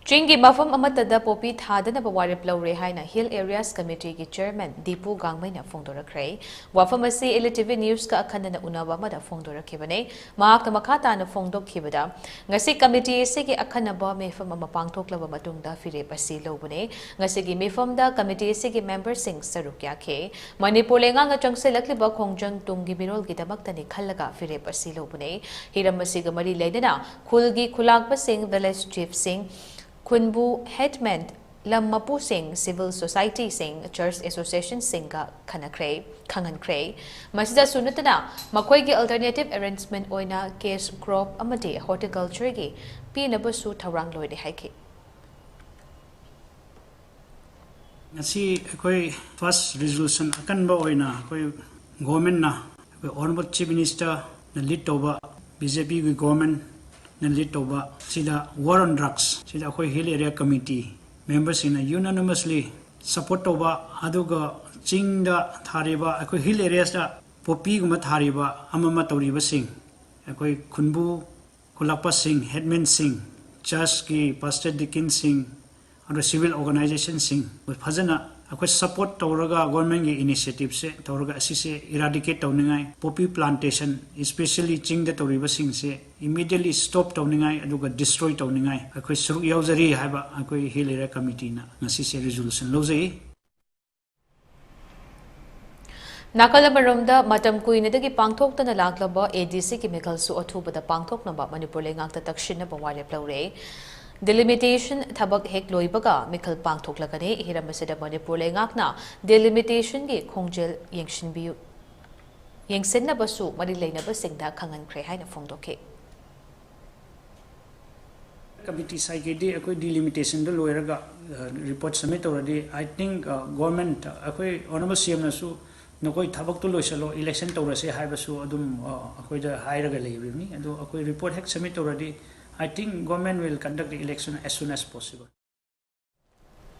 Chinggi mapham amatada popi thadanaba warep loukhre haina Hill Areas Committee ki Chairman Dipu Gangmei na phongdorakre. Wafam asi ELITETV News ka akhanna unaba mada phongdorakhibane. Mahak na makata na phongdokhibada. Ngasi committee se ki akhanna ba mapham ama pangthoklaba matungda firep asi lobune. Ngasi gi mapham da committee se ki member sing saruk yakhe. Manipur lenga nga changselakliba khongjang tunggi birol gi damakta ni khallaga firep asi lobune. Hiram asi ga mari leidana khulgi khulakba sing village chief sing Kunbu Headman Lammapu Singh Civil Society Singh Church Association Singha Kangan Kray Masida Sunatana Makoigi Alternative Arrangement Oina Case Crop Amadi Horticulture Gi Pinabasu Tarang Lloyd Hike. Nasi koi first resolution akan ba oina koi government na koi honorable chief minister na lead toba BJP koi government na lead toba sida war on drugs sida koi Hill Area Committee members in unanimously support toba aduga chingda thariba koi Hill Areas da popi guma thariba amama toriba sing koi khunbu kulapa sing headman sing church ki pastor Dikin sing and civil organization sing with fazana akwai support tawraga government ge initiative se tawraga asise eradicate tawningai poppy plantation especially chingda tawriba sing se immediately stop tawningai aduga destroy tawningai akwai suruk yauzari haiba akwai Hill Area Committee na ngasi se resolution lojai Nakalamarumda matam kuinadagi pangthokta na laglaba ADC ki mikalsu athubada pangthoknaba Manipur lengakta takshinna warep loukhre delimitation thabak hek loibaga mikal pangthoklagani hiramasida Manipur lengakna delimitation gi khongjel yengshinbiu yengsenna basu mari leinaba singda khangan kre haina phongdokhe committee sai ke de akoi delimitation do loiraga report submit already I think government akoi honorable CM na su nakoi thabak to loisalo election tawrase haibasu adum akoi da hairaga leibni adu akoi report hek submit already I think government will conduct the election as soon as possible.